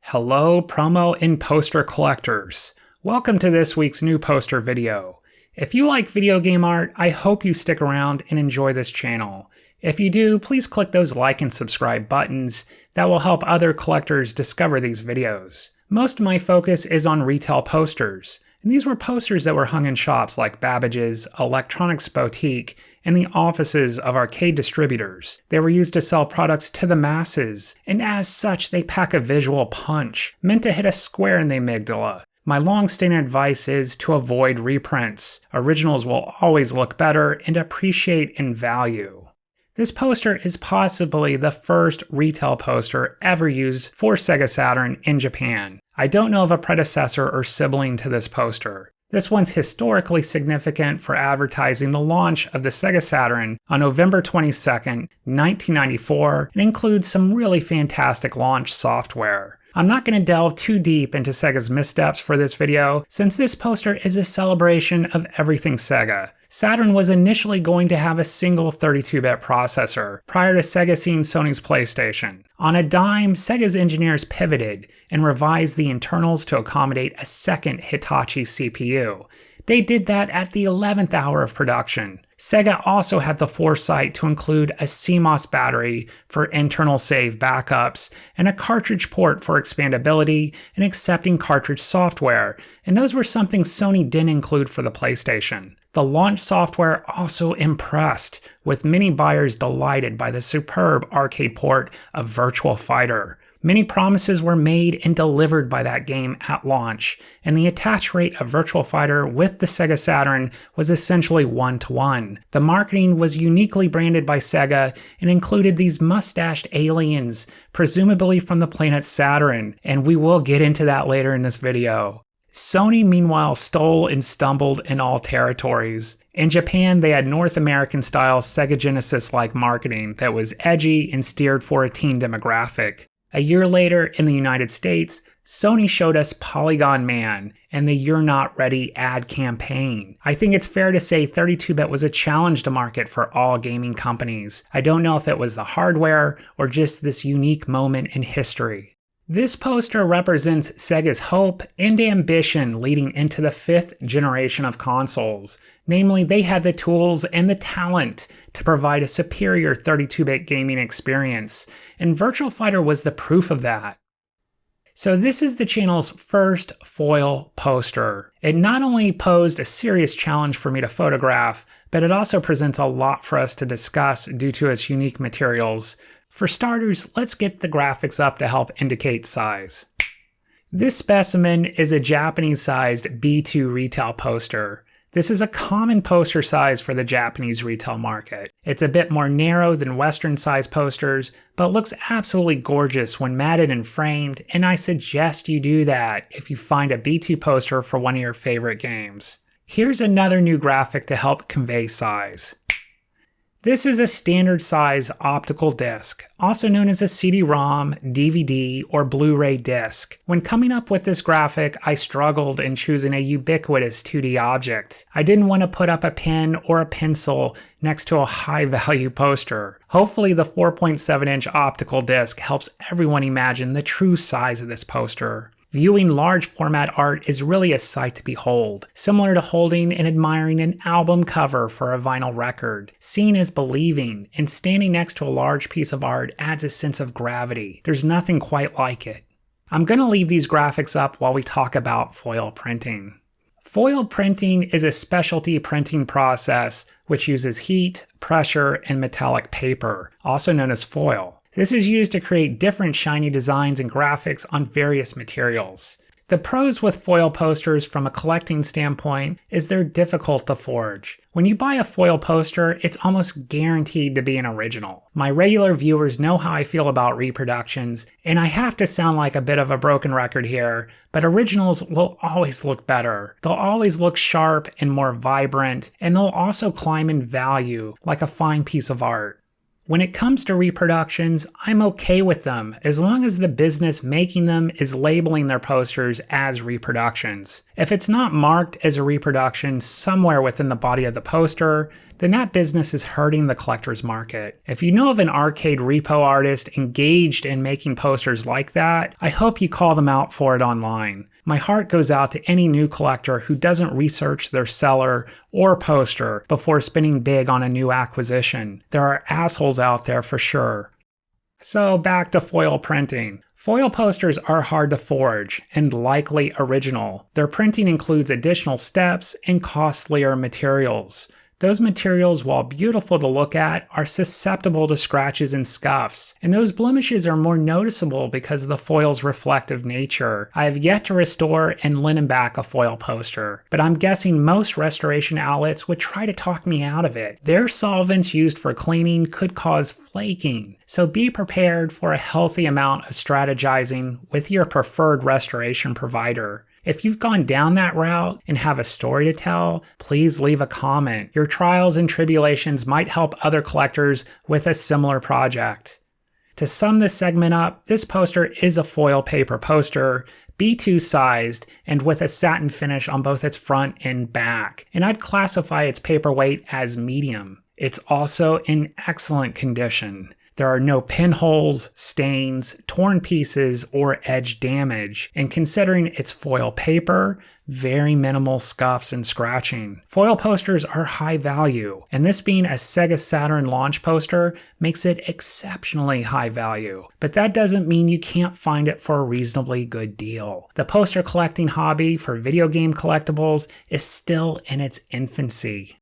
Hello, promo and poster collectors. Welcome to this week's new poster video. If you like video game art, I hope you stick around and enjoy this channel. If you do, please click those like and subscribe buttons. That will help other collectors discover these videos. Most of my focus is on retail posters, and these were posters that were hung in shops like Babbage's, Electronics Boutique, and the offices of arcade distributors. They were used to sell products to the masses, and as such they pack a visual punch, meant to hit a square in the amygdala. My long-standing advice is to avoid reprints. Originals will always look better and appreciate in value. This poster is possibly the first retail poster ever used for Sega Saturn in Japan. I don't know of a predecessor or sibling to this poster. This one's historically significant for advertising the launch of the Sega Saturn on November 22nd, 1994, and includes some really fantastic launch software. I'm not going to delve too deep into Sega's missteps for this video, since this poster is a celebration of everything Sega. Saturn was initially going to have a single 32-bit processor, prior to Sega seeing Sony's PlayStation. On a dime, Sega's engineers pivoted and revised the internals to accommodate a second Hitachi CPU. They did that at the 11th hour of production. Sega also had the foresight to include a CMOS battery for internal save backups and a cartridge port for expandability and accepting cartridge software, and those were something Sony didn't include for the PlayStation. The launch software also impressed, with many buyers delighted by the superb arcade port of Virtua Fighter. Many promises were made and delivered by that game at launch, and the attach rate of Virtua Fighter with the Sega Saturn was essentially 1-to-1. The marketing was uniquely branded by Sega and included these mustached aliens, presumably from the planet Saturn, and we will get into that later in this video. Sony, meanwhile, stole and stumbled in all territories. In Japan, they had North American-style Sega Genesis-like marketing that was edgy and steered for a teen demographic. A year later, in the United States, Sony showed us Polygon Man and the You're Not Ready ad campaign. I think it's fair to say 32-bit was a challenge to market for all gaming companies. I don't know if it was the hardware or just this unique moment in history. This poster represents Sega's hope and ambition leading into the 5th generation of consoles. Namely, they had the tools and the talent to provide a superior 32-bit gaming experience, and Virtua Fighter was the proof of that. So this is the channel's first foil poster. It not only posed a serious challenge for me to photograph, but it also presents a lot for us to discuss due to its unique materials. For starters, let's get the graphics up to help indicate size. This specimen is a Japanese-sized B2 retail poster. This is a common poster size for the Japanese retail market. It's a bit more narrow than Western-sized posters, but looks absolutely gorgeous when matted and framed, and I suggest you do that if you find a B2 poster for one of your favorite games. Here's another new graphic to help convey size. This is a standard size optical disc, also known as a CD-ROM, DVD, or Blu-ray disc. When coming up with this graphic, I struggled in choosing a ubiquitous 2D object. I didn't want to put up a pen or a pencil next to a high-value poster. Hopefully the 4.7-inch optical disc helps everyone imagine the true size of this poster. Viewing large format art is really a sight to behold, similar to holding and admiring an album cover for a vinyl record. Seeing is believing, and standing next to a large piece of art adds a sense of gravity. There's nothing quite like it. I'm going to leave these graphics up while we talk about foil printing. Foil printing is a specialty printing process which uses heat, pressure, and metallic paper, also known as foil. This is used to create different shiny designs and graphics on various materials. The pros with foil posters from a collecting standpoint is they're difficult to forge. When you buy a foil poster, it's almost guaranteed to be an original. My regular viewers know how I feel about reproductions, and I have to sound like a bit of a broken record here, but originals will always look better. They'll always look sharp and more vibrant, and they'll also climb in value like a fine piece of art. When it comes to reproductions, I'm okay with them as long as the business making them is labeling their posters as reproductions. If it's not marked as a reproduction somewhere within the body of the poster, then that business is hurting the collector's market. If you know of an arcade repo artist engaged in making posters like that, I hope you call them out for it online. My heart goes out to any new collector who doesn't research their seller or poster before spending big on a new acquisition. There are assholes out there for sure. So back to foil printing. Foil posters are hard to forge and likely original. Their printing includes additional steps and costlier materials. Those materials, while beautiful to look at, are susceptible to scratches and scuffs, and those blemishes are more noticeable because of the foil's reflective nature. I have yet to restore and linen back a foil poster, but I'm guessing most restoration outlets would try to talk me out of it. Their solvents used for cleaning could cause flaking, so be prepared for a healthy amount of strategizing with your preferred restoration provider. If you've gone down that route and have a story to tell, please leave a comment. Your trials and tribulations might help other collectors with a similar project. To sum this segment up, this poster is a foil paper poster, B2 sized, and with a satin finish on both its front and back, and I'd classify its paperweight as medium. It's also in excellent condition. There are no pinholes, stains, torn pieces, or edge damage, and considering it's foil paper, very minimal scuffs and scratching. Foil posters are high value, and this being a Sega Saturn launch poster makes it exceptionally high value. But that doesn't mean you can't find it for a reasonably good deal. The poster collecting hobby for video game collectibles is still in its infancy.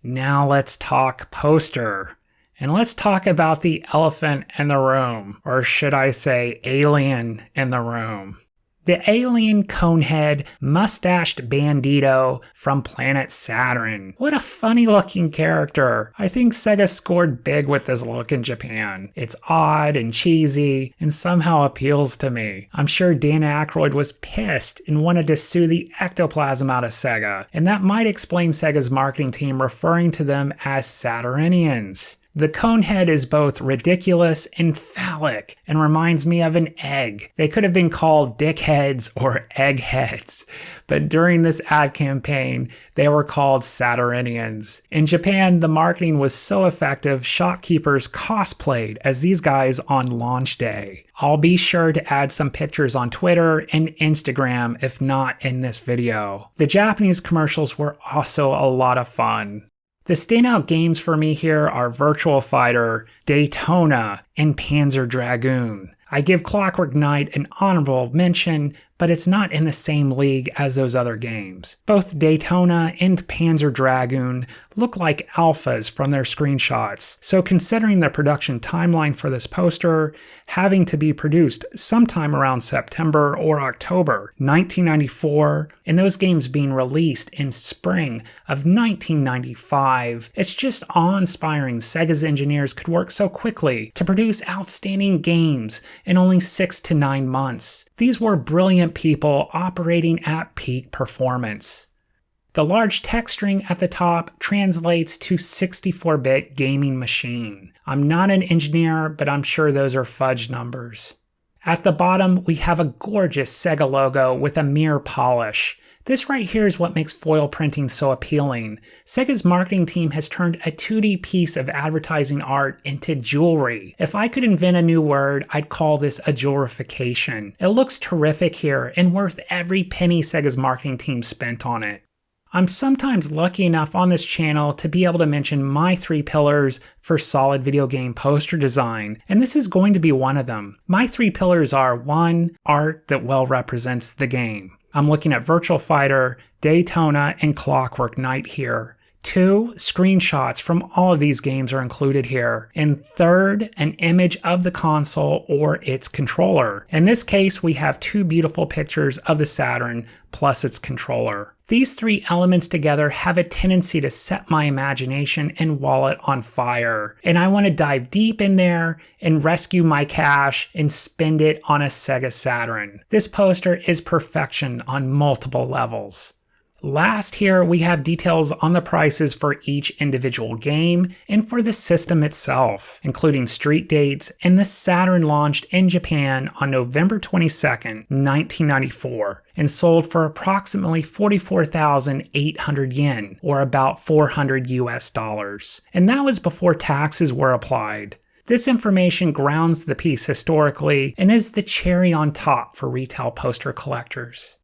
Now let's talk poster. And let's talk about the elephant in the room, or should I say alien in the room. The alien Conehead mustached bandito from planet Saturn. What a funny looking character. I think Sega scored big with this look in Japan. It's odd and cheesy and somehow appeals to me. I'm sure Dan Aykroyd was pissed and wanted to sue the ectoplasm out of Sega, and that might explain Sega's marketing team referring to them as Saturnians. The Conehead is both ridiculous and phallic and reminds me of an egg. They could have been called dickheads or eggheads, but during this ad campaign, they were called Saturnians. In Japan, the marketing was so effective, shopkeepers cosplayed as these guys on launch day. I'll be sure to add some pictures on Twitter and Instagram if not in this video. The Japanese commercials were also a lot of fun. The standout games for me here are Virtua Fighter, Daytona, and Panzer Dragoon. I give Clockwork Knight an honorable mention, but it's not in the same league as those other games. Both Daytona and Panzer Dragoon look like alphas from their screenshots, so considering the production timeline for this poster, having to be produced sometime around September or October 1994, and those games being released in spring of 1995, it's just awe-inspiring Sega's engineers could work so quickly to produce outstanding games in only 6 to 9 months. These were brilliant people operating at peak performance. The large text string at the top translates to 64-bit gaming machine. I'm not an engineer, but I'm sure those are fudge numbers. At the bottom, we have a gorgeous Sega logo with a mirror polish. This right here is what makes foil printing so appealing. Sega's marketing team has turned a 2D piece of advertising art into jewelry. If I could invent a new word, I'd call this a jewelrification. It looks terrific here and worth every penny Sega's marketing team spent on it. I'm sometimes lucky enough on this channel to be able to mention my 3 pillars for solid video game poster design, and this is going to be one of them. My 3 pillars are 1. Art that well represents the game. I'm looking at Virtua Fighter, Daytona, and Clockwork Knight here. 2. Screenshots from all of these games are included here. And 3rd, an image of the console or its controller. In this case, we have 2 beautiful pictures of the Saturn plus its controller. These 3 elements together have a tendency to set my imagination and wallet on fire, and I want to dive deep in there and rescue my cash and spend it on a Sega Saturn. This poster is perfection on multiple levels. Last here, we have details on the prices for each individual game and for the system itself, including street dates, and the Saturn launched in Japan on November 22nd, 1994, and sold for approximately 44,800 yen, or about 400 US dollars. And that was before taxes were applied. This information grounds the piece historically and is the cherry on top for retail poster collectors.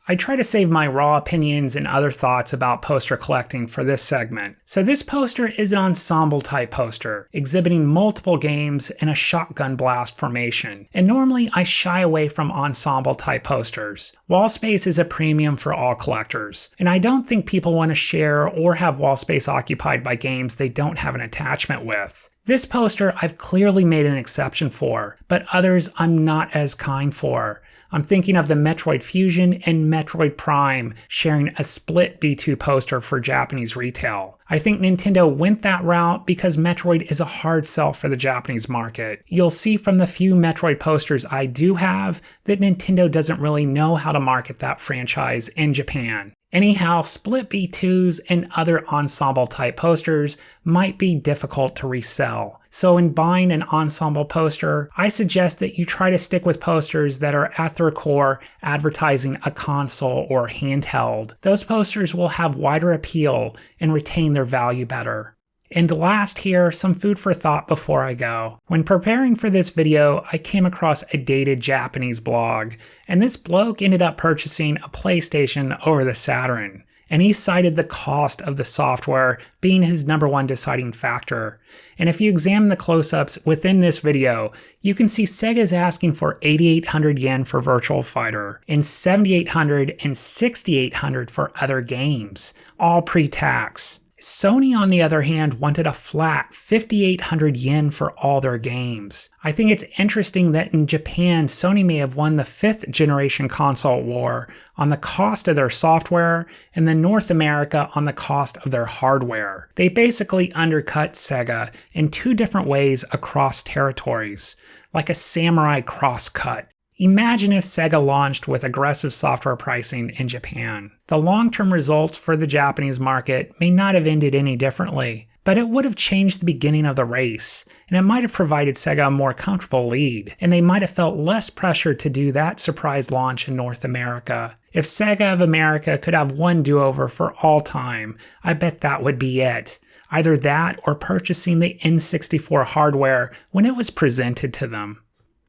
I try to save my raw opinions and other thoughts about poster collecting for this segment. So this poster is an ensemble type poster, exhibiting multiple games in a shotgun blast formation. And normally I shy away from ensemble type posters. Wall space is a premium for all collectors, and I don't think people want to share or have wall space occupied by games they don't have an attachment with. This poster I've clearly made an exception for, but others I'm not as kind for. I'm thinking of the Metroid Fusion and Metroid Prime sharing a split B2 poster for Japanese retail. I think Nintendo went that route because Metroid is a hard sell for the Japanese market. You'll see from the few Metroid posters I do have that Nintendo doesn't really know how to market that franchise in Japan. Anyhow, split B2s and other ensemble type posters might be difficult to resell. So in buying an ensemble poster, I suggest that you try to stick with posters that are at their core advertising a console or handheld. Those posters will have wider appeal and retain their value better. And last here, some food for thought before I go. When preparing for this video, I came across a dated Japanese blog, and this bloke ended up purchasing a PlayStation over the Saturn. And he cited the cost of the software being his #1 deciding factor. And if you examine the close-ups within this video, you can see Sega's asking for 8,800 yen for Virtual Fighter, and 7,800 and 6,800 for other games, all pre-tax. Sony, on the other hand, wanted a flat 5,800 yen for all their games. I think it's interesting that in Japan, Sony may have won the 5th generation console war on the cost of their software, and then North America on the cost of their hardware. They basically undercut Sega in 2 different ways across territories, like a samurai cross-cut. Imagine if Sega launched with aggressive software pricing in Japan. The long-term results for the Japanese market may not have ended any differently, but it would have changed the beginning of the race, and it might have provided Sega a more comfortable lead, and they might have felt less pressure to do that surprise launch in North America. If Sega of America could have one do-over for all time, I bet that would be it. Either that or purchasing the N64 hardware when it was presented to them.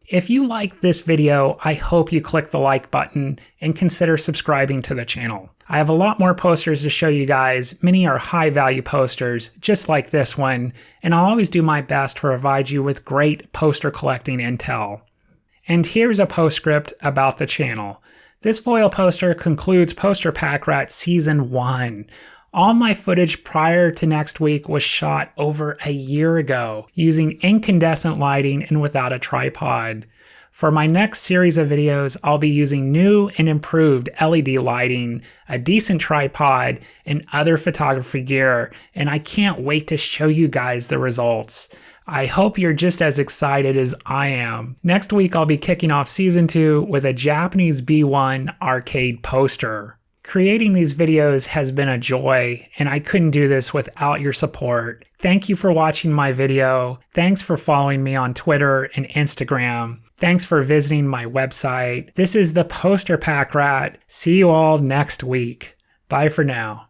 If you liked this video, I hope you click the like button and consider subscribing to the channel. I have a lot more posters to show you guys. Many are high value posters, just like this one, and I'll always do my best to provide you with great poster collecting intel. And here's a postscript about the channel. This foil poster concludes Poster Packrat Season 1. All my footage prior to next week was shot over a year ago using incandescent lighting and without a tripod. For my next series of videos, I'll be using new and improved LED lighting, a decent tripod, and other photography gear, and I can't wait to show you guys the results. I hope you're just as excited as I am. Next week, I'll be kicking off Season 2 with a Japanese B1 arcade poster. Creating these videos has been a joy, and I couldn't do this without your support. Thank you for watching my video. Thanks for following me on Twitter and Instagram. Thanks for visiting my website. This is the Poster Packrat. See you all next week. Bye for now.